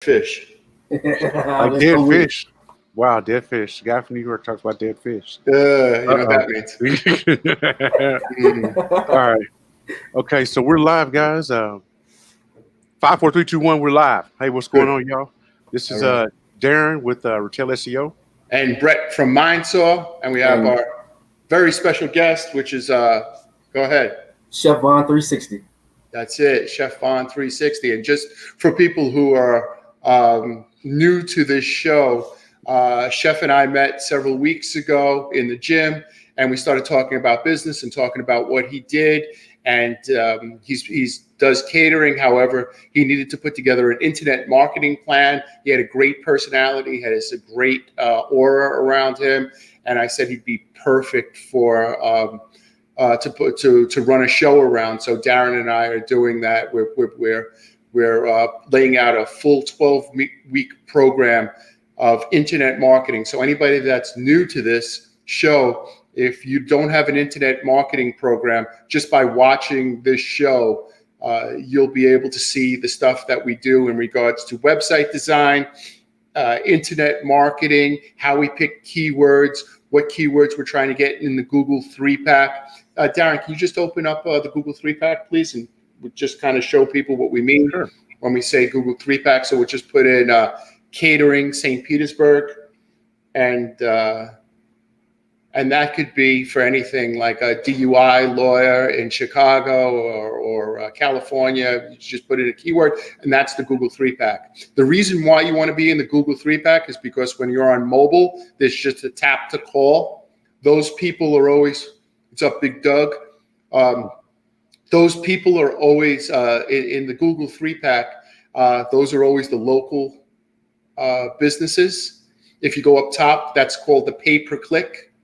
fish. Like dead fish. Wow, dead fish. The guy from New York talks about dead fish. You know what that means. All right. Okay, so we're live, guys. 5, 4, 3, 2, 1. We're live. Hey, what's going on, y'all? This is All right. Darren with Retail SEO. And Brett from Mindsaw. And we have our very special guest, which is, go ahead. Chef Von 360. That's it, Chef Von 360. And just for people who are new to this show, Chef and I met several weeks ago in the gym, and we started talking about business and talking about what he did. And he's does catering. However, he needed to put together an internet marketing plan. He had a great personality, had a great aura around him, and I said he'd be perfect for to run a show around. So Darren and I are doing that. We're laying out a full 12-week program of internet marketing. So anybody that's new to this show, if you don't have an internet marketing program, just by watching this show, you'll be able to see the stuff that we do in regards to website design, internet marketing, how we pick keywords, what keywords we're trying to get in the Google 3-pack. Darren, can you just open up the Google 3-pack, please? And we'll just kind of show people what we mean when we say Google 3-pack. So we'll just put in catering, St. Petersburg, and that could be for anything like a DUI lawyer in Chicago or California. You just put in a keyword, and that's the Google 3-pack. The reason why you want to be in the Google 3-pack is because when you're on mobile, there's just a tap to call. Those people are always, what's up, Big Doug? Those people are always in the Google 3-pack. Those are always the local businesses. If you go up top, that's called the pay-per-click.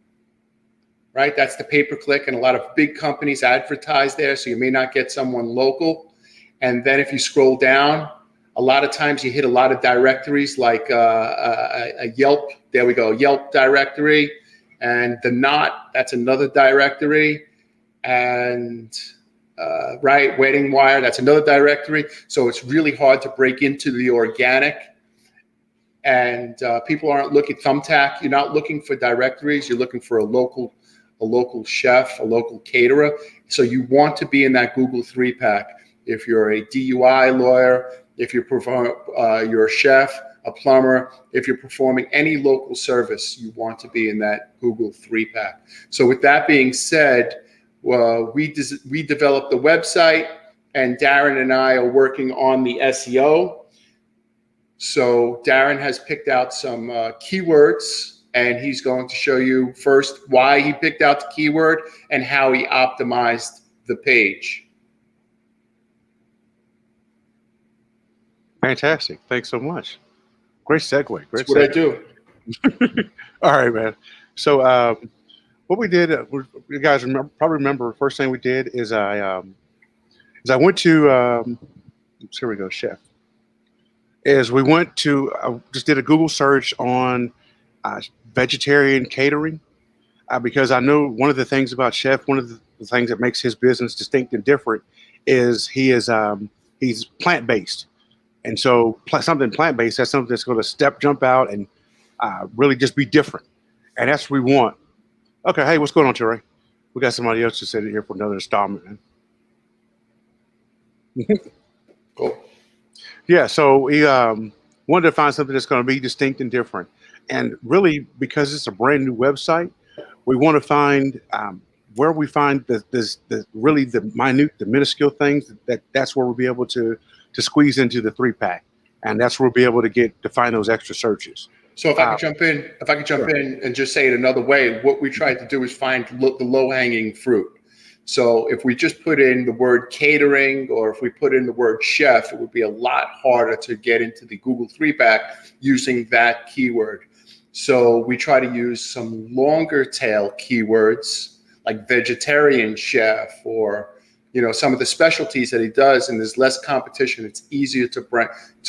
Right, that's the pay-per-click, and a lot of big companies advertise there, so you may not get someone local. And then if you scroll down, a lot of times you hit a lot of directories like a Yelp. There we go, Yelp directory, and the Knot, that's another directory, and right, Wedding Wire, that's another directory. So it's really hard to break into the organic. And people aren't looking, Thumbtack, you're not looking for directories, you're looking for a local chef, a local caterer. So you want to be in that Google 3-pack. If you're a DUI lawyer, if you're a chef, a plumber, if you're performing any local service, you want to be in that Google 3-pack. So with that being said, we developed the website, and Darren and I are working on the SEO. So Darren has picked out some keywords, and he's going to show you first why he picked out the keyword and how he optimized the page. Fantastic. Thanks so much. Great segue. That's what I do. All right, man. So what we did, you guys probably remember, the first thing we did is I went to, here we go, Chef. We went to, I just did a Google search on vegetarian catering, because I know one of the things about Chef, one of the things that makes his business distinct and different is he's plant-based. And so something plant-based, that's something that's going to jump out and really just be different. And that's what we want. Okay, hey, what's going on, Terry? We got somebody else to sit in here for another installment, man. Cool. Yeah, so we wanted to find something that's going to be distinct and different. And really, because it's a brand new website, we want to find where we find the minuscule things that's where we'll be able to squeeze into the 3-pack, and that's where we'll be able to find those extra searches. So if I could jump in and just say it another way, what we tried to do is find the low-hanging fruit. So if we just put in the word catering, or if we put in the word chef, it would be a lot harder to get into the Google 3-pack using that keyword. So we try to use some longer tail keywords like vegetarian chef, or some of the specialties that he does, and there's less competition. It's easier to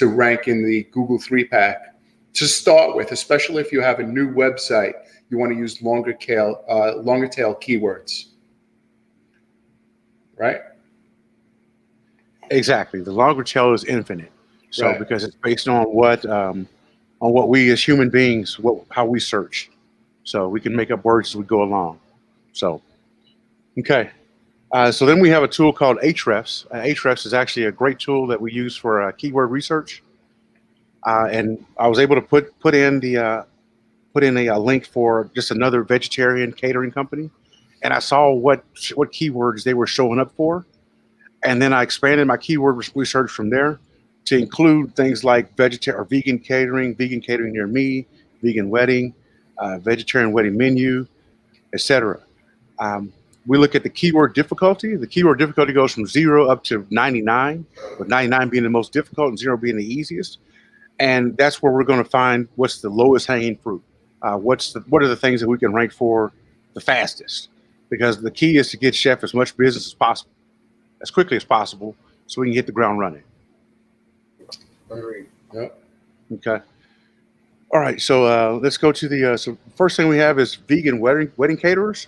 rank in the Google 3-pack to start with, especially if you have a new website. You want to use longer tail keywords. Right? Exactly. The longer tail is infinite. So Right. because it's based on what we as human beings, how we search. So we can make up words as we go along. So, okay. So then we have a tool called Ahrefs. Ahrefs is actually a great tool that we use for keyword research. And I was able to put in a link for just another vegetarian catering company, and I saw what keywords they were showing up for, and then I expanded my keyword research from there to include things like vegetarian or vegan catering near me, vegan wedding, vegetarian wedding menu, etc. Um, we look at the keyword difficulty. The keyword difficulty goes from 0 up to 99, with 99 being the most difficult and 0 being the easiest. And that's where we're going to find what's the lowest hanging fruit. What are the things that we can rank for the fastest? Because the key is to get Chef as much business as possible, as quickly as possible, so we can hit the ground running. Agreed. Yep. Okay. All right. So let's go to the so first thing we have is vegan wedding caterers.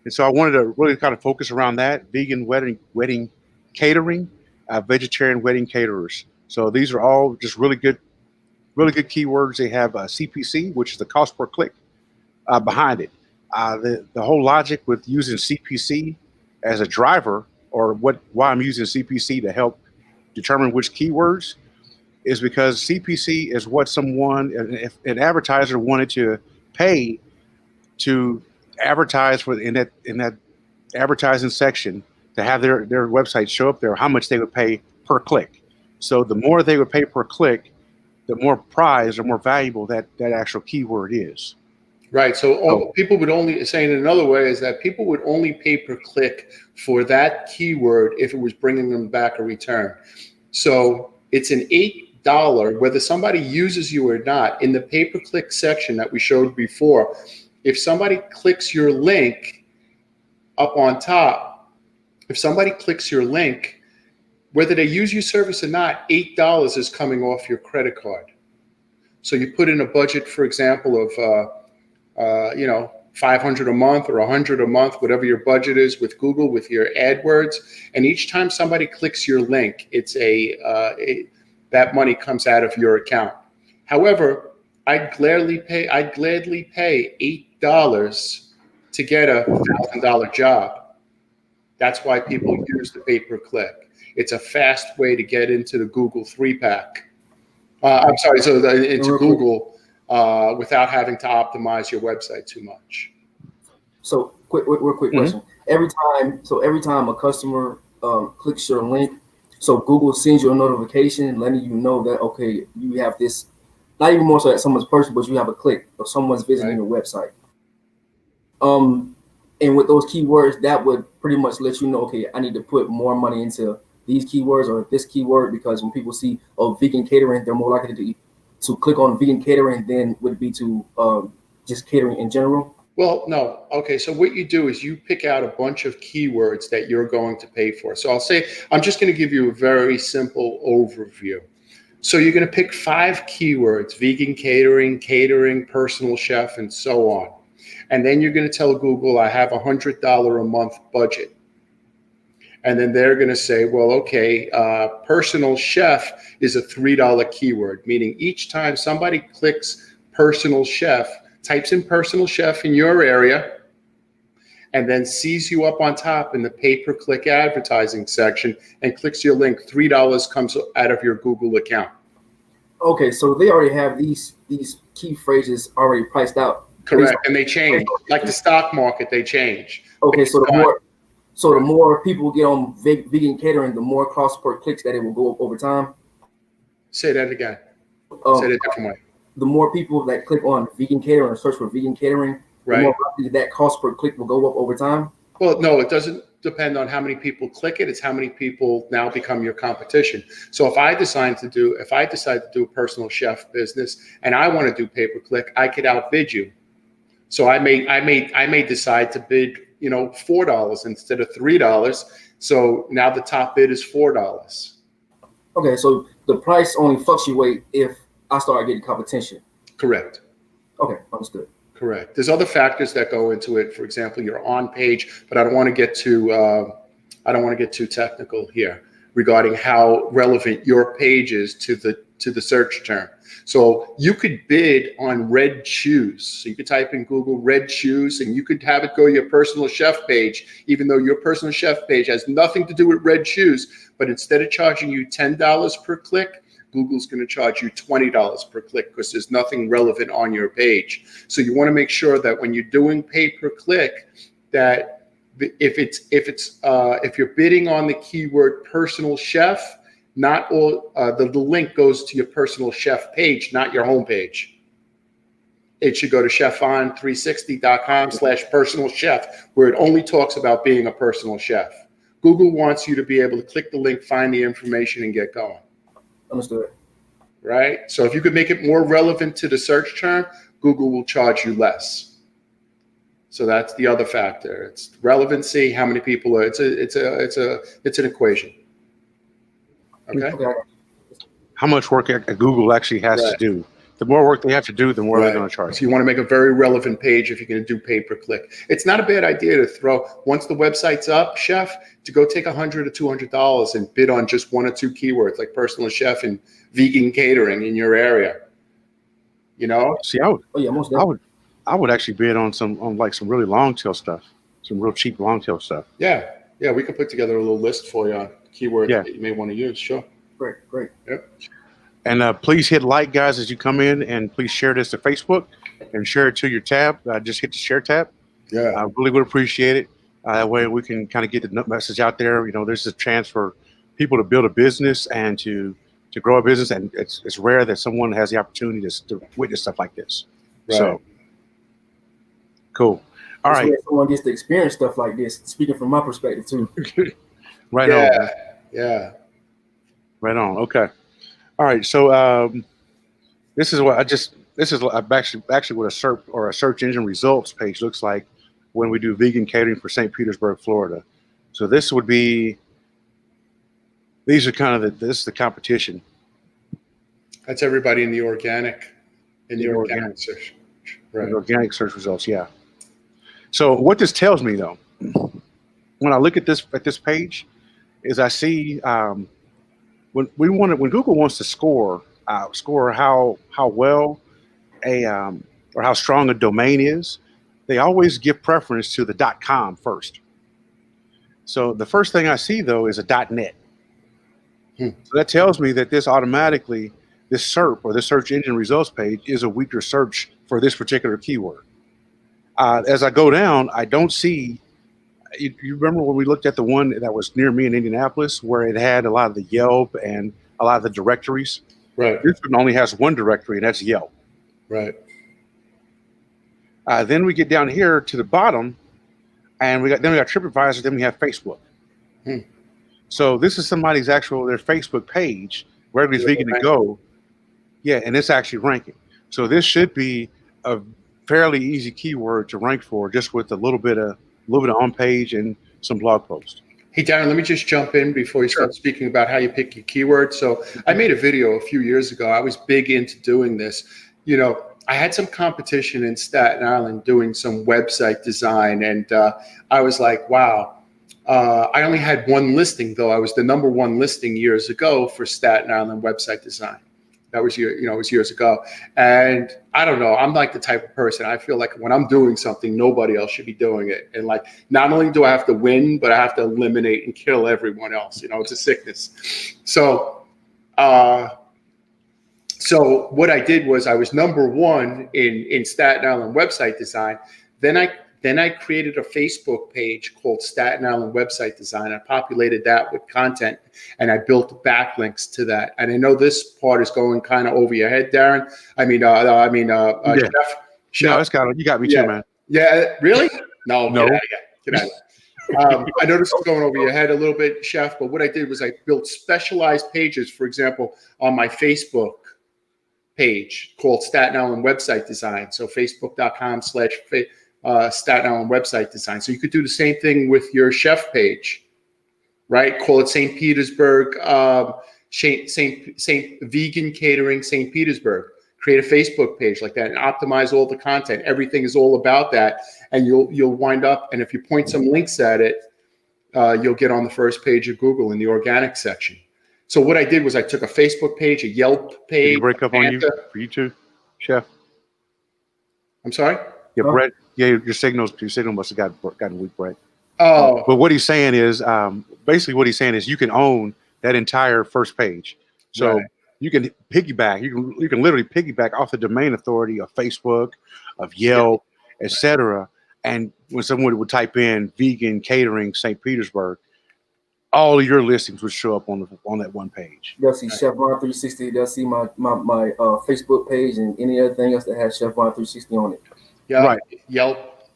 And so I wanted to really kind of focus around that vegan wedding catering, vegetarian wedding caterers. So these are all just really good keywords. They have CPC, which is the cost per click, behind it. The whole logic with using CPC as a driver, or why I'm using CPC to help determine which keywords, is because CPC is what if an advertiser wanted to pay to advertise in that advertising section to have their website show up there, how much they would pay per click. So the more they would pay per click, the more prized or more valuable that actual keyword is. Right. So people would only, saying it another way, is that people would only pay per click for that keyword if it was bringing them back a return. So it's an $8, whether somebody uses you or not, in the pay-per-click section that we showed before. If somebody clicks your link up on top, if somebody clicks your link, whether they use your service or not, $8 is coming off your credit card. So you put in a budget, for example, of 500 a month or 100 a month, whatever your budget is with Google, with your AdWords, and each time somebody clicks your link, it's that money comes out of your account. However, I'd gladly pay $8 to get a $1,000 job. That's why people use the pay-per-click. It's a fast way to get into the Google 3-pack. Into Google without having to optimize your website too much. So, real quick question. Every time a customer clicks your link, so Google sends you a notification letting you know that, okay, you have this, not even more so that someone's purchased, but you have a click or someone's visiting your website. And with those keywords, that would pretty much let you know, okay, I need to put more money into these keywords or this keyword, because when people see vegan catering, they're more likely to click on vegan catering than would be to just catering in general. Well, no. Okay, so what you do is you pick out a bunch of keywords that you're going to pay for. So I'm just going to give you a very simple overview. So you're going to pick 5 keywords: vegan catering, personal chef, and so on. And then you're going to tell Google, I have $100 a month budget. And then they're going to say, well, okay, personal chef is a $3 keyword, meaning each time somebody clicks personal chef, types in personal chef in your area, and then sees you up on top in the pay-per-click advertising section and clicks your link, $3 comes out of your Google account. Okay, so they already have these key phrases already priced out. Correct, and they change. Like the stock market, they change. Okay, so the more people get on vegan catering, the more cost per clicks that it will go up over time. Say that again. Say that a different way. The more people that click on vegan catering or search for vegan catering, the more likely that cost per click will go up over time. Well, no, it doesn't depend on how many people click it. It's how many people now become your competition. So if I decide to do a personal chef business and I want to do pay-per-click, I could outbid you. So I may decide to bid, $4 instead of $3. So now the top bid is $4. Okay, so the price only fluctuates if I start getting competition. Correct. Okay, understood. Correct. There's other factors that go into it. For example, your on page, but I don't want to get too technical here. regarding how relevant your page is to the search term. So you could bid on red shoes. So you could type in Google red shoes, and you could have it go to your personal chef page, even though your personal chef page has nothing to do with red shoes. But instead of charging you $10 per click, Google's going to charge you $20 per click because there's nothing relevant on your page. So you want to make sure that when you're doing pay per click, that if you're bidding on the keyword personal chef, not all the link goes to your personal chef page, not your home page. It should go to chefon360.com/personal chef, where it only talks about being a personal chef. Google wants you to be able to click the link, find the information, and get going. Understood. Right? So if you could make it more relevant to the search term, Google will charge you less. So that's the other factor. It's relevancy, how many people are, it's an equation. Okay. How much work Google actually has to do. The more work they have to do, the more they're going to charge. So you want to make a very relevant page if you're going to do pay per click. It's not a bad idea to throw, once the website's up, chef, to go take $100 or $200 and bid on just one or two keywords like personal chef and vegan catering in your area. You know? See, I would actually bid on some really long tail stuff, some real cheap long tail stuff. Yeah, we could put together a little list for you on keywords that you may want to use. Sure. Great. Yep. And please hit like, guys, as you come in, and please share this to Facebook and share it to your tab. Just hit the share tab. Yeah, I really would appreciate it. That way we can kind of get the message out there. You know, there's a chance for people to build a business and to grow a business, and it's rare that someone has the opportunity to witness stuff like this. Right. So cool. All right. Someone gets to experience stuff like this. Speaking from my perspective too. Right on. Yeah. Right on. Okay. All right. So this is what actually what a search engine results page looks like when we do vegan catering for St. Petersburg, Florida. So this would be, these are kind of this is the competition. That's everybody in the organic search. Right. The organic search results. Yeah. So what this tells me though, when I look at this page, is I see when Google wants to score how well or how strong a domain is, they always give preference to the .com first. So the first thing I see though is a .net. So that tells me that this SERP or the search engine results page is a weaker search for this particular keyword. As I go down, I don't see. You remember when we looked at the one that was near me in Indianapolis, where it had a lot of the Yelp and a lot of the directories? Right. This one only has one directory, and that's Yelp. Right. Then we get down here to the bottom, and we got TripAdvisor. Then we have Facebook. So this is somebody's their Facebook page where everybody's vegan to go. Yeah, and it's actually ranking. So this should be a fairly easy keyword to rank for, just with a little bit of on page and some blog posts. Hey, Darren, let me just jump in before you start speaking about how you pick your keywords. So I made a video a few years ago. I was big into doing this. You know, I had some competition in Staten Island doing some website design, and I was like, wow. I only had one listing, though. I was the #1 listing years ago for Staten Island website design. That was it was years ago. And I don't know, I'm like the type of person, I feel like when I'm doing something, nobody else should be doing it. And like, not only do I have to win, but I have to eliminate and kill everyone else. You know, it's a sickness. So what I did was I was #1 in Staten Island website design. Then I created a Facebook page called Staten Island Website Design. I populated that with content, and I built backlinks to that. And I know this part is going kind of over your head, Darren. Chef. No, it's kind of, you got me too, man. Yeah, really? No. No. Get out of here. I know this is going over your head a little bit, Chef, but what I did was I built specialized pages, for example, on my Facebook page called Staten Island Website Design. So facebook.com/Staten Island Website Design. So you could do the same thing with your chef page, right? Call it St. Petersburg, St. Vegan Catering St. Petersburg. Create a Facebook page like that and optimize all the content. Everything is all about that, and you'll wind up. And if you point some links at it, you'll get on the first page of Google in the organic section. So what I did was I took a Facebook page, a Yelp Did he page. break up on you for you too, Chef? I'm sorry? Yeah, Huh? Brett. Yeah, your signal must have gotten weak, Brett. Oh, But what he's saying is, basically, what he's saying is, you can own that entire first page. So right. you can piggyback. You can literally piggyback off the domain authority of Facebook, of Yeah. Yelp, etc. And when someone would type in vegan catering St. Petersburg, all of your listings would show up on that one page. They'll see Chef Ron 360. They'll see my Facebook page and any other thing else that has Chef Ron 360 on it. Yeah. Right. Yelp.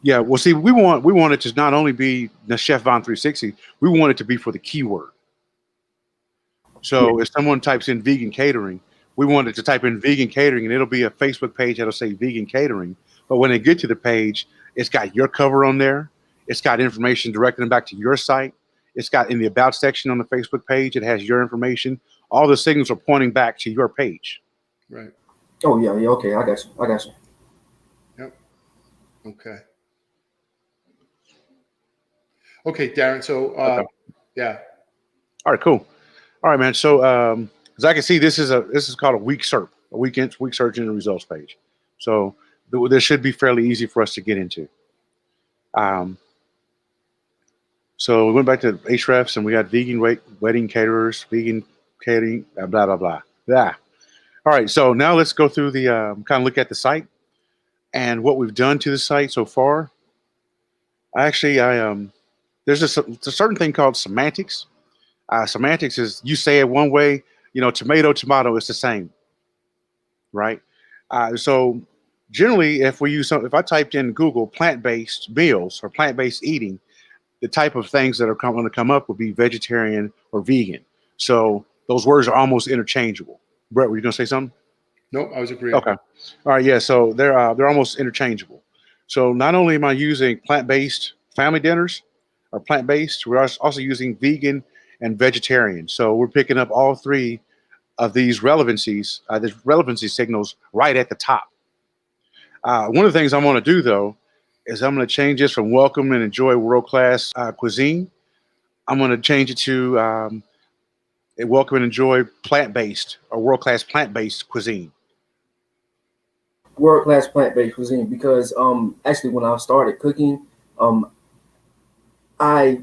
Yeah. Well, see, we want it to not only be the Chef Von 360, we want it to be for the keyword. So if someone types in vegan catering, we want it to type in vegan catering, and it'll be a Facebook page that'll say vegan catering. But when they get to the page, it's got your cover on there. It's got information directing them back to your site. It's got in the about section on the Facebook page, it has your information. All the signals are pointing back to your page. Right. Oh yeah, yeah. Okay, I got you. Yep. Okay. Okay, Darren. So, Okay. yeah. All right, cool. All right, man. So, as I can see, this is called a weak SERP, a weak search engine results page. So this should be fairly easy for us to get into. So we went back to Ahrefs and we got vegan wedding caterers, vegan catering, blah blah blah. Yeah. All right. So now let's go through the kind of look at the site and what we've done to the site so far. There's a certain thing called semantics. Semantics is you say it one way, tomato, it's the same, right? So generally, if I typed in Google plant-based meals or plant-based eating, the type of things that are going to come up would be vegetarian or vegan. So those words are almost interchangeable. Brett, were you going to say something? Nope, I was agreeing. Okay. All right. Yeah. So they're almost interchangeable. So not only am I using plant-based family dinners or plant-based, we're also using vegan and vegetarian. So we're picking up all three of these relevancy signals right at the top. One of the things I'm going to do though is I'm going to change this from welcome and enjoy world-class cuisine. I'm going to change it to welcome and enjoy plant-based or world-class plant-based cuisine. World-class plant-based cuisine, because actually when I started cooking, I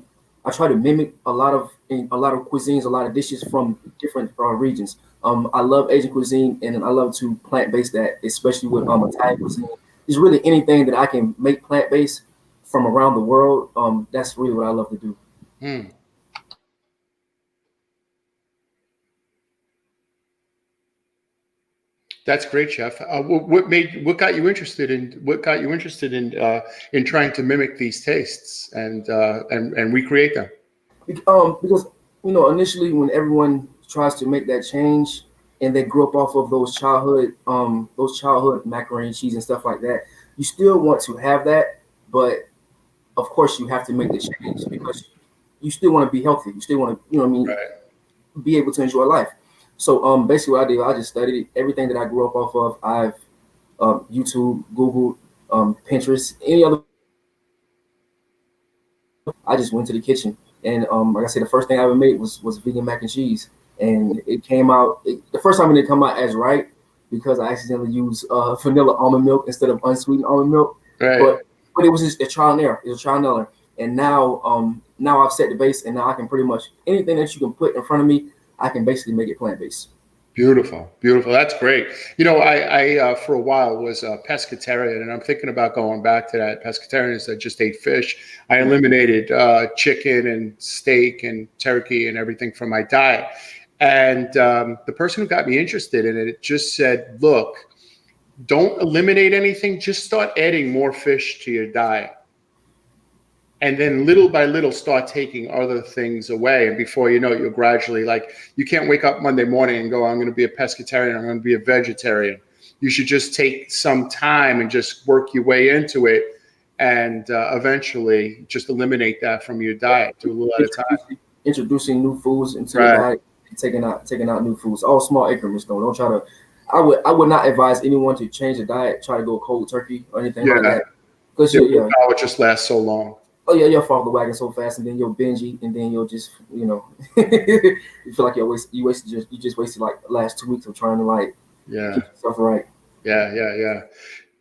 try to mimic a lot of cuisines, a lot of dishes from different regions. I love Asian cuisine, and I love to plant-based that, especially with Italian cuisine. It's really anything that I can make plant-based from around the world. That's really what I love to do. Hmm. That's great, Chef. What got you interested in trying to mimic these tastes and recreate them? Because initially when everyone tries to make that change and they grew up off of those childhood macaroni and cheese and stuff like that, you still want to have that, but of course you have to make the change because you still want to be healthy. You still want to, Right. be able to enjoy life. So basically what I did, I just studied everything that I grew up off of. I've YouTube, Google, Pinterest, any other. I just went to the kitchen and like I said, the first thing I ever made was vegan mac and cheese, and it came out. The first time it didn't come out as right because I accidentally used vanilla almond milk instead of unsweetened almond milk. Right. But it was just a trial and error. It was a trial and error, and now I've set the base, and now I can pretty much anything that you can put in front of me, I can basically make it plant-based. Beautiful, beautiful. That's great. I for a while was a pescatarian, and I'm thinking about going back to that. Pescatarians that just ate fish. I eliminated chicken and steak and turkey and everything from my diet. And the person who got me interested in it just said, look, don't eliminate anything. Just start adding more fish to your diet. And then little by little start taking other things away. And before you know it, you'll gradually, you can't wake up Monday morning and go, I'm going to be a pescatarian, I'm going to be a vegetarian. You should just take some time and just work your way into it and eventually just eliminate that from your diet. Do a little at a time. Introducing new foods into your diet, and taking out new foods. All small increments though. Don't try to, I would not advise anyone to change the diet, try to go cold turkey or anything like that. Because it just lasts so long. oh yeah, you'll fall off the wagon so fast, and then you'll binge eat, and then you'll just, you feel like you just wasted like the last 2 weeks of trying to like Yeah. get yourself right. Yeah.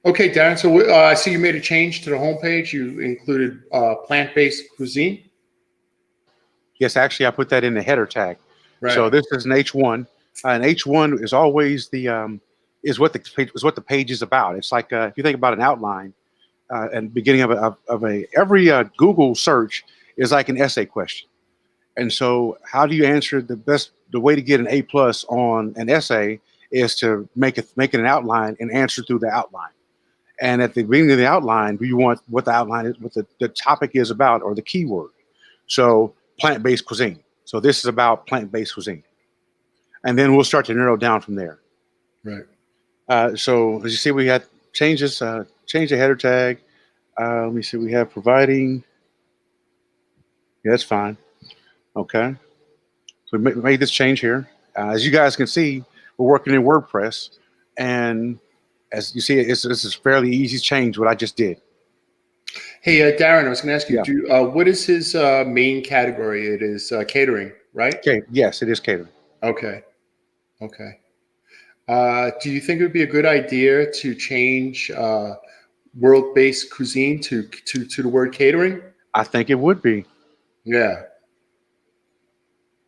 Okay, Darren. So I see you made a change to the homepage. You included plant-based cuisine. Yes, actually, I put that in the header tag. Right. So this is an H1, and H1 is always the is what the page is about. It's like if you think about an outline and beginning of a every Google search is like an essay question. And so, how do you answer the way to get an A plus on an essay is to make it an outline and answer through the outline. And at the beginning of the outline, do you want what the outline is, what the topic is about, or the keyword? So plant-based cuisine. So this is about plant-based cuisine. And then we'll start to narrow down from there. Right. So as you see, we had changes, change the header tag. Let me see, we have providing. Yeah, that's fine. Okay. So we made this change here. As you guys can see, we're working in WordPress. And as you see, this is fairly easy change what I just did. Hey, Darren, I was going to ask you, Yeah. what is his main category? It is catering, right? Okay. Yes, it is catering. Okay. Do you think it would be a good idea to change world-based cuisine to the word catering? I think it would be. Yeah.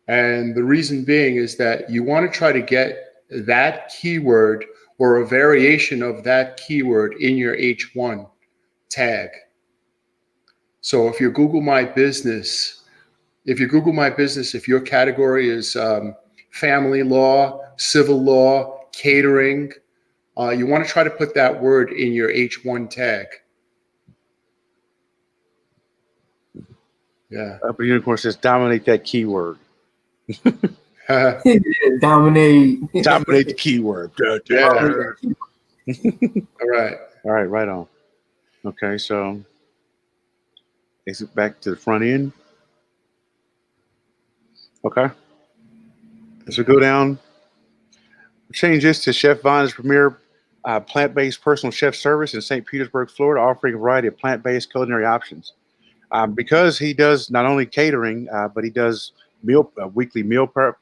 And the reason being is that you want to try to get that keyword or a variation of that keyword in your H1 tag. So if you Google My Business, if your category is family law, civil law, catering, you want to try to put that word in your H1 tag. Yeah. Upper unicorn says dominate that keyword. Dominate. Dominate the keyword. Yeah. All right. All right, right on. Okay, so exit back to the front end. Okay. So go down. Change this to Chef Von's premier plant-based personal chef service in St. Petersburg, Florida, offering a variety of plant-based culinary options. Because he does not only catering, but he does weekly meal prep,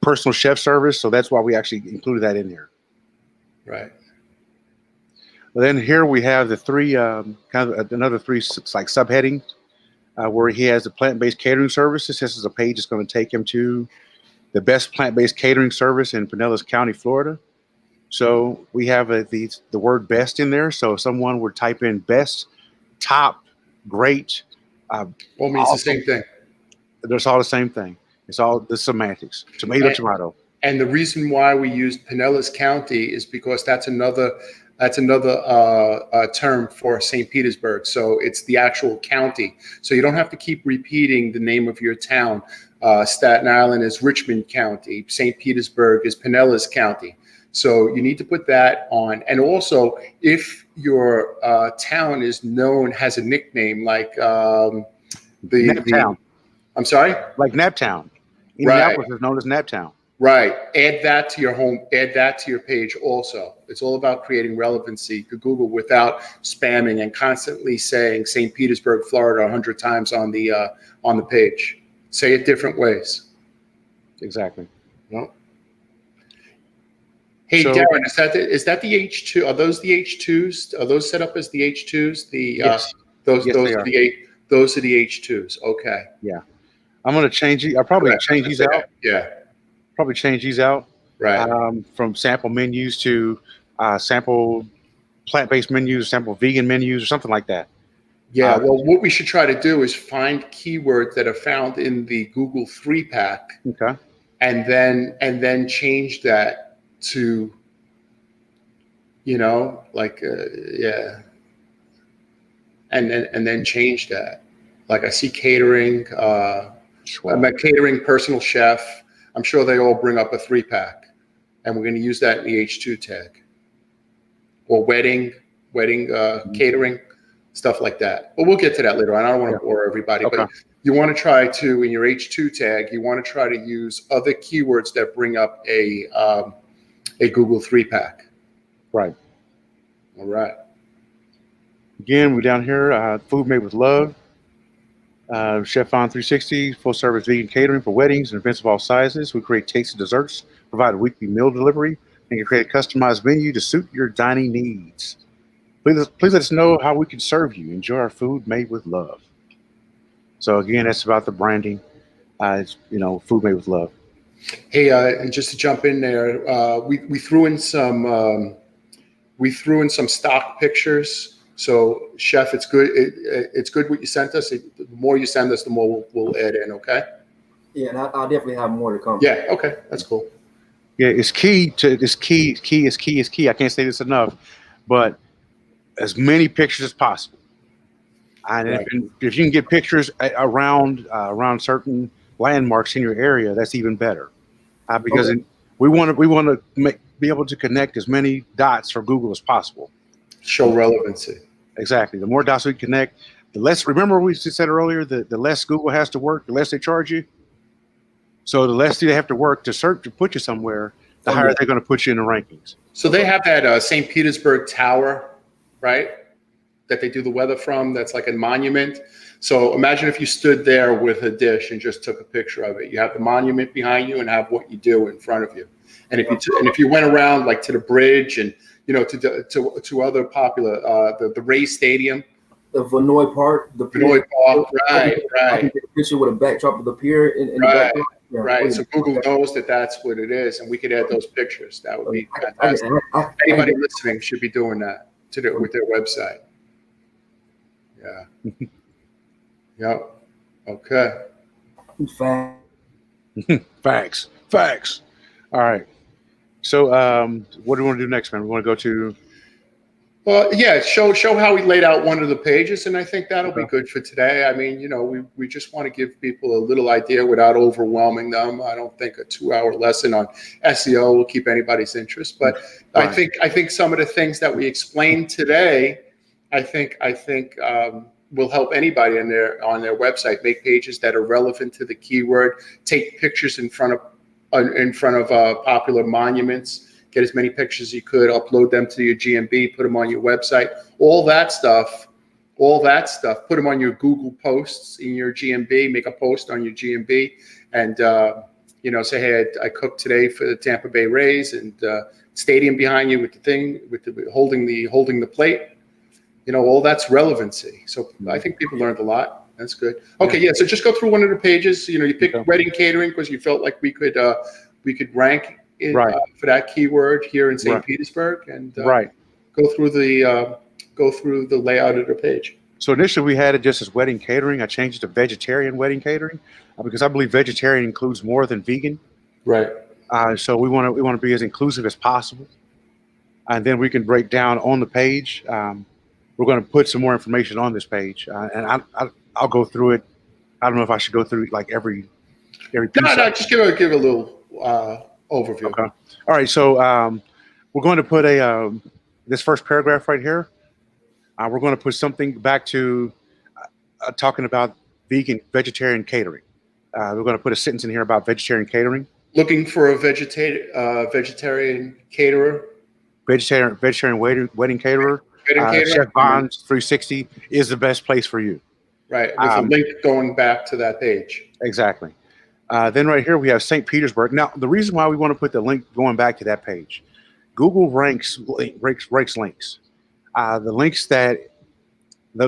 personal chef service. So that's why we actually included that in there. Right. Well, then here we have the three another three like subheadings where he has the plant-based catering services. This is a page that's going to take him to the best plant-based catering service in Pinellas County, Florida. So we have the word best in there. So if someone would type in best, top, great. Well, it means the same thing. It's all the same thing. It's all the semantics. Tomato. And the reason why we used Pinellas County is because that's another term for St. Petersburg. So it's the actual county. So you don't have to keep repeating the name of your town. Staten Island is Richmond County. St. Petersburg is Pinellas County. So you need to put that on. And also, if your town is known, has a nickname like Naptown. I'm sorry? Like Naptown. Indianapolis is known as Naptown. Right. Add that to your home. Add that to your page also. It's all about creating relevancy to Google without spamming and constantly saying St. Petersburg, Florida 100 times on the page. Say it different ways. Exactly. Well, hey, so, Darren, is that the H2? Are those the H2s? Are those set up as the H2s? Yes. Those are the H2s. Okay. Yeah. I'm going to change it. I'll probably change these out. Yeah. Probably change these out. Right. From sample menus to sample plant-based menus, sample vegan menus, or something like that. Yeah. Well, what we should try to do is find keywords that are found in the Google 3-pack. Okay. And then change that to, yeah. And then change that. Like I see catering. I'm a catering personal chef. I'm sure they all bring up a 3-pack, and we're going to use that in the H2 tag. Or wedding, catering, stuff like that. But we'll get to that later on. I don't want to bore everybody, but you want to try to, in your H2 tag, you want to try to use other keywords that bring up a Google 3-pack. Right. All right. Again, we're down here. Food made with love. Chef on 360, full service vegan catering for weddings and events of all sizes. We create tasty desserts, provide a weekly meal delivery, and can create a customized menu to suit your dining needs. Please let us know how we can serve you. Enjoy our food made with love. So again, that's about the branding. It's, food made with love. Hey, and just to jump in there, we threw in some stock pictures. So, Chef, it's good. It's good what you sent us. The more you send us, the more we'll add in. Okay. Yeah, and I'll definitely have more to come. Yeah. Okay. That's cool. Yeah, it's key. I can't say this enough, but as many pictures as possible. And Right. if you can get pictures around certain landmarks in your area, that's even better. Because we want to be able to connect as many dots for Google as possible. Show relevancy. Exactly. The more dots we connect, the less. Remember we said earlier, the less Google has to work, the less they charge you. So the less they have to work to search to put you somewhere, the higher they're going to put you in the rankings. So they have that St. Petersburg Tower, right? That they do the weather from. That's like a monument. So imagine if you stood there with a dish and just took a picture of it. You have the monument behind you and have what you do in front of you. And if you went around like to the bridge and to other popular the Rays Stadium, the Vinoy Park, right. I can take a picture with a backdrop of the pier in the background. Yeah, right. So Google knows that that's what it is, and we could add those pictures. That would be fantastic. Anybody listening should be doing that with their website. Yeah. Yep. Okay. Facts. All right. So, what do we want to do next, man? We want to go to. Well, yeah, show how we laid out one of the pages, and I think that'll be good for today. I mean, we just want to give people a little idea without overwhelming them. I don't think a 2-hour lesson on SEO will keep anybody's interest, but I think some of the things that we explained today, I think will help anybody on their website make pages that are relevant to the keyword, take pictures in front of popular monuments. Get as many pictures as you could, upload them to your GMB, put them on your website, all that stuff, put them on your Google posts in your GMB, make a post on your GMB and, say, hey, I cooked today for the Tampa Bay Rays and stadium behind you with the thing, holding the plate, all that's relevancy. So I think people learned a lot. That's good. Okay. Yeah. So just go through one of the pages, you picked wedding catering because you felt like we could rank for that keyword here in St. Petersburg, and go through the layout of the page. So initially we had it just as wedding catering. I changed it to vegetarian wedding catering because I believe vegetarian includes more than vegan. Right. So we want to be as inclusive as possible, and then we can break down on the page. We're going to put some more information on this page, and I'll go through it. I don't know if I should go through like every piece. No, just give a little overview. Okay. All right. So we're going to put this first paragraph right here. We're going to put something back to talking about vegetarian catering. We're going to put a sentence in here about vegetarian catering. Looking for a vegetarian caterer. Vegetarian wedding caterer. Chef Bonds 360 is the best place for you. Right. With a link going back to that page. Exactly. Then right here we have St. Petersburg. Now, the reason why we want to put the link going back to that page, Google ranks links. The links the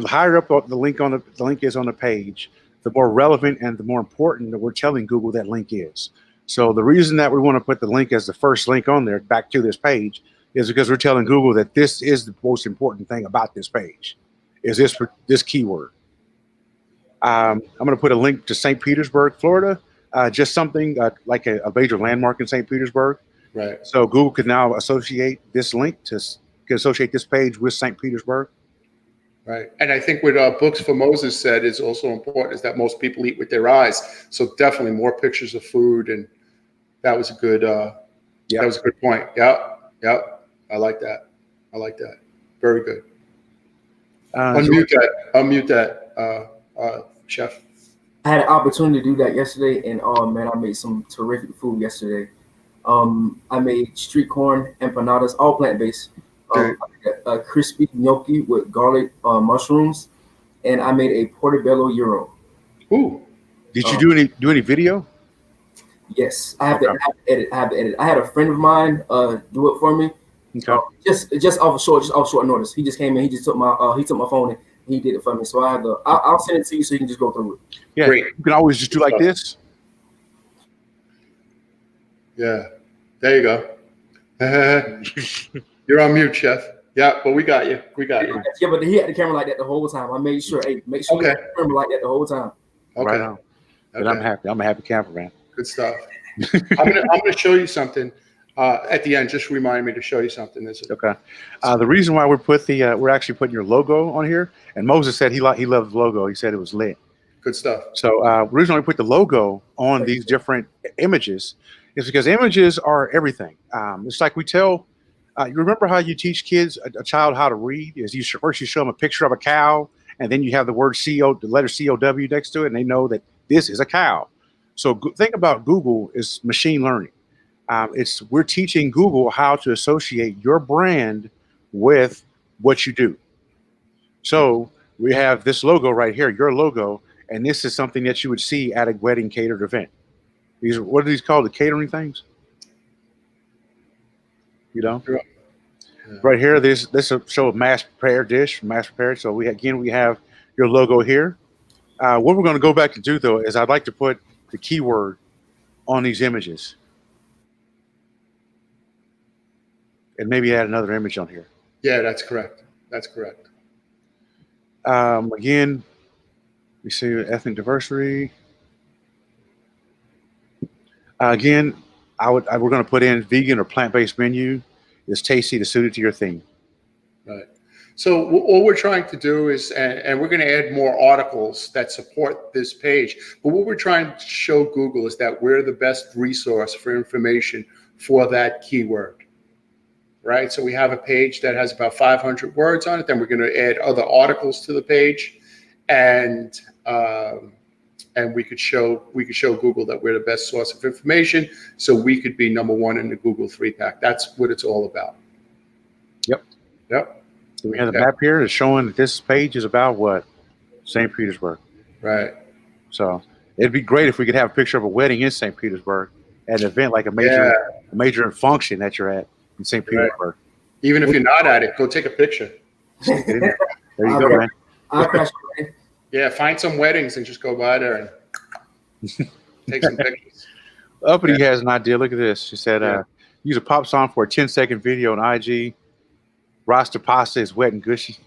higher up the link is on the page, the more relevant and the more important that we're telling Google that link is. So the reason that we want to put the link as the first link on there back to this page is because we're telling Google that this is the most important thing about this page, is this keyword. I'm going to put a link to St. Petersburg, Florida. Just something like a major landmark in St. Petersburg. Right. So Google could now associate this link associate this page with St. Petersburg. Right. And I think what Books for Moses said is also important is that most people eat with their eyes. So definitely more pictures of food. And that was a good, that was a good point. Yep. I like that. Very good. Unmute that, Chef. I had an opportunity to do that yesterday, and oh man, I made some terrific food yesterday. I made street corn empanadas, all plant-based, Right. A crispy gnocchi with garlic mushrooms, and I made a portobello gyro. Ooh. Did you do any video? Yes, I have Okay. to edit. I have to edit. I had a friend of mine do it for me. Okay. Just off short notice. He just came in. He just took my phone and he did it for me. So I have to. I'll send it to you so you can just go through it. Yeah. Great. You can always just do like this. Yeah. There you go. You're on mute, Chef. Yeah, but we got you. We got you. Yeah, but he had the camera like that the whole time. I made sure. Hey, make sure you have the camera like that the whole time. Okay. Right on. And I'm happy. I'm a happy camper, man. Good stuff. I'm gonna show you something at the end. Just remind me to show you something. Okay. The reason why we're actually putting your logo on here, and Moses said he loved the logo. He said it was lit. Good stuff. So the reason why we put the logo on these different images is because images are everything. It's like we tell. You remember how you teach kids a child how to read? Is first you show them a picture of a cow, and then you have the word the letter COW next to it, and they know that this is a cow. So think about Google is machine learning. We're teaching Google how to associate your brand with what you do. So we have this logo right here, your logo, and this is something that you would see at a wedding catered event. What are these called? The catering things? You know? Yeah. Right here, this will show a mass prepared dish, mass prepared. So we have your logo here. What we're going to go back and do though is I'd like to put the keyword on these images, and maybe add another image on here. Yeah, that's correct. That's correct. Again, we see ethnic diversity. Again, we're going to put in vegan or plant-based menu. Is tasty to suit it to your theme. Right. So all we're trying to do is, and we're going to add more articles that support this page, but what we're trying to show Google is that we're the best resource for information for that keyword, right? So we have a page that has about 500 words on it. Then we're going to add other articles to the page, and we could show Google that we're the best source of information, so we could be #1 in the Google 3-pack. That's what it's all about. Yep. So we have the map here that's showing that this page is about what? St. Petersburg. Right. So it'd be great if we could have a picture of a wedding in St. Petersburg at an event like a major function that you're at in St. Petersburg. Even if you're not at it, go take a picture. There you go, man. I'll crash it. Yeah, find some weddings and just go by there and take some pictures. Uppity has an idea. Look at this. She said, use a pop song for a 10-second video on IG. Roster pasta is wet and gushy.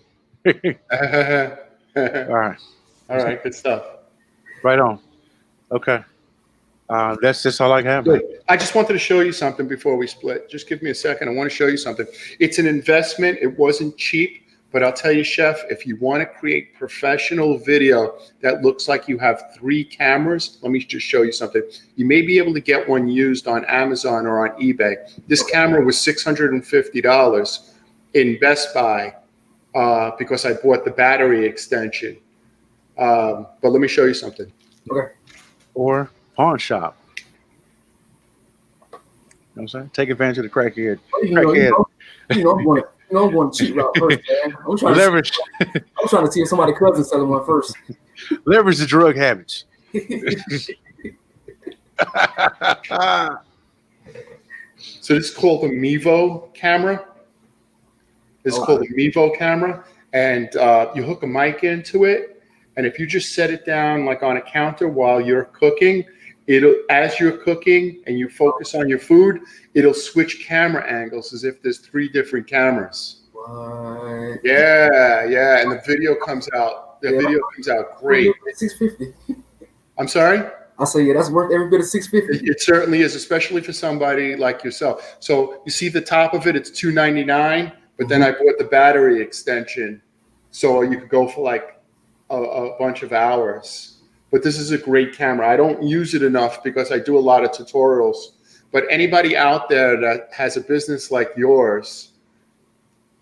All right. All right, good stuff. Right on. Okay. That's just all I have. Good. I just wanted to show you something before we split. Just give me a second. I want to show you something. It's an investment. It wasn't cheap, but I'll tell you, Chef, if you want to create professional video that looks like you have 3 cameras, let me just show you something. You may be able to get one used on Amazon or on eBay. This camera was $650 in Best Buy because I bought the battery extension. But let me show you something. Okay. Or pawn shop. You know what I'm saying? Take advantage of the crackhead. I'm going to cheat route first, man. I'm trying to see if somebody cousin selling one first. Leverage the drug habits. So this is called the Mevo camera. This is called the Mevo camera, and you hook a mic into it, and if you just set it down like on a counter while you're cooking, as you're cooking and you focus on your food, it'll switch camera angles as if there's 3 different cameras. What? Yeah, and the video comes out. Video comes out great. $650. I'm sorry? I say, that's worth every bit of $650. It certainly is, especially for somebody like yourself. So you see the top of it, it's $299, but then I bought the battery extension, so you could go for like a bunch of hours. But this is a great camera. I don't use it enough because I do a lot of tutorials. But anybody out there that has a business like yours,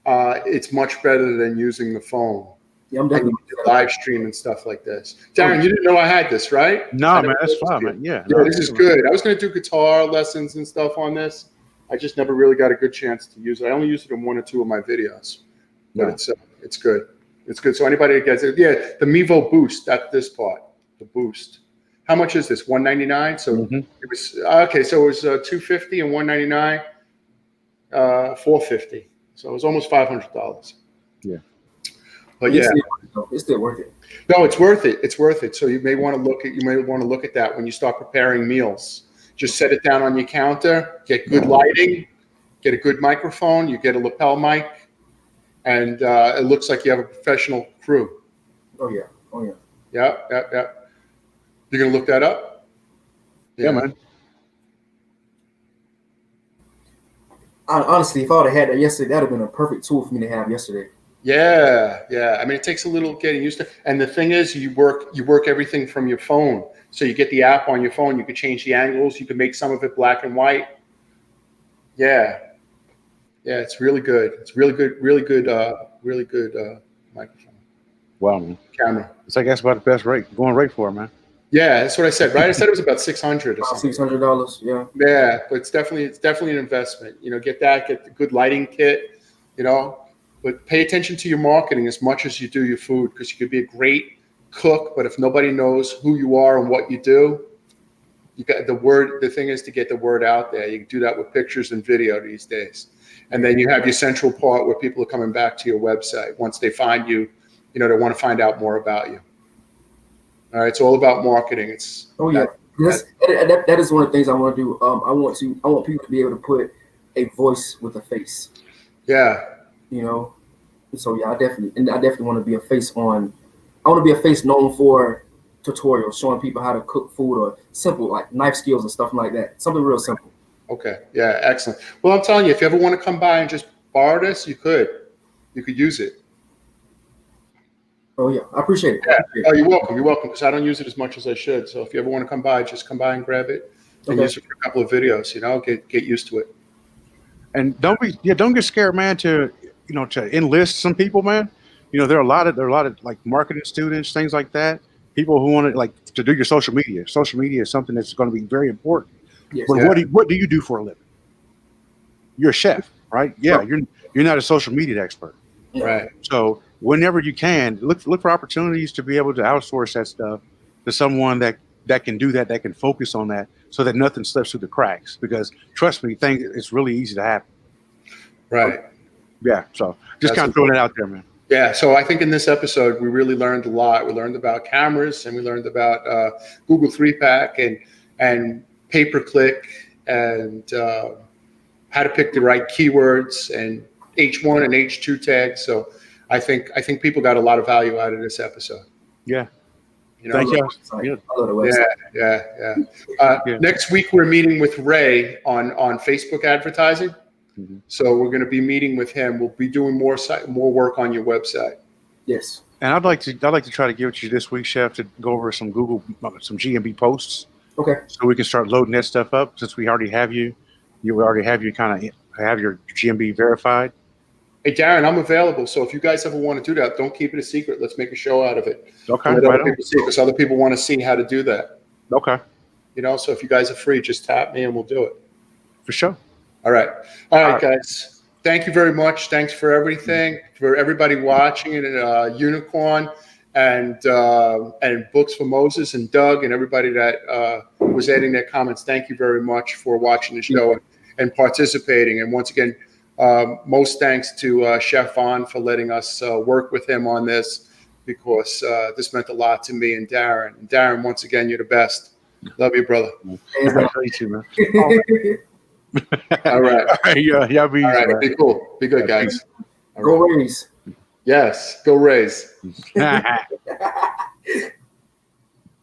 it's much better than using the phone. Yeah, I'm definitely live stream and stuff like this. Darren, you didn't know I had this, right? No, man, that's fine, man. Yeah, this is good. I was going to do guitar lessons and stuff on this. I just never really got a good chance to use it. I only used it in 1 or 2 of my videos, but it's good. It's good. So anybody that gets it, the Mevo Boost, that's this part, the Boost. How much is this? $199. So it was okay. So it was $250 and $199, $450. So it was almost $500. Yeah. But it's still worth it. No, it's worth it. It's worth it. So you may want to look at that when you start preparing meals. Just set it down on your counter, get good lighting, get a good microphone, you get a lapel mic, and it looks like you have a professional crew. Oh yeah. Yeah. You're gonna look that up? Yeah, man. Honestly, if I would have had that yesterday, that'd have been a perfect tool for me to have yesterday. Yeah. I mean, it takes a little getting used to. And the thing is, you work everything from your phone. So you get the app on your phone. You can change the angles. You can make some of it black and white. Yeah, it's really good. It's really good microphone. Wow, man. Camera. It's like that's about the best going rate for it, man. Yeah, that's what I said, right? I said it was about $600 or something. $600, yeah. Yeah, but it's definitely an investment. Get the good lighting kit, but pay attention to your marketing as much as you do your food, because you could be a great cook, but if nobody knows who you are and what you do, you got the thing is to get the word out there. You can do that with pictures and video these days. And then you have your central part where people are coming back to your website. Once they find you, they want to find out more about you. All right. It's all about marketing. That is one of the things I want to do. I want people to be able to put a voice with a face. Yeah. So yeah, I definitely want to be a face I want to be a face known for tutorials, showing people how to cook food or simple like knife skills and stuff like that. Something real simple. Okay. Yeah. Excellent. Well, I'm telling you, if you ever want to come by and just borrow this, you could use it. Oh yeah, I appreciate it. Yeah. Oh, you're welcome. You're welcome. Because I don't use it as much as I should. So if you ever want to come by, just come by and grab it and use it for a couple of videos. Get used to it. And don't get scared, man. To enlist some people, man. There are a lot of like marketing students, things like that. People who want to do your social media. Social media is something that's going to be very important. Yes. But what do you do for a living? You're a chef, right? Yeah, you're not a social media expert. Right. So whenever you can, look for opportunities to be able to outsource that stuff to someone that can do that can focus on that, so that nothing slips through the cracks. Because trust me, it's really easy to happen. Right. Yeah. So just kind of throwing it out there, man. Yeah. So I think in this episode, we really learned a lot. We learned about cameras, and we learned about Google 3-pack and pay-per-click, and how to pick the right keywords and H1 and H2 tags. So I think people got a lot of value out of this episode. Yeah. Thank you. Yeah. Next week, we're meeting with Ray on Facebook advertising. Mm-hmm. So we're going to be meeting with him. We'll be doing more work on your website. Yes. And I'd like to try to give it to you this week, Chef, to go over some GMB posts. Okay. So we can start loading that stuff up, since we already have you. You already have your GMB verified. Hey, Darren, I'm available. So if you guys ever want to do that, don't keep it a secret. Let's make a show out of it. Okay. Let other people see it, because other people want to see how to do that. Okay. So if you guys are free, just tap me and we'll do it. For sure. All right, guys. Thank you very much. Thanks for everything. For everybody watching it, Unicorn and Books for Moses and Doug and everybody that was adding their comments. Thank you very much for watching the show and participating. And once again, most thanks to Chef Vaughn for letting us work with him on this, because this meant a lot to me and Darren. And Darren, once again, you're the best. Love you, brother. Love you too, man. All right. Yeah. Be easy, all right. man. Be cool. Be good, guys. Go Rays. Yes. Go Rays.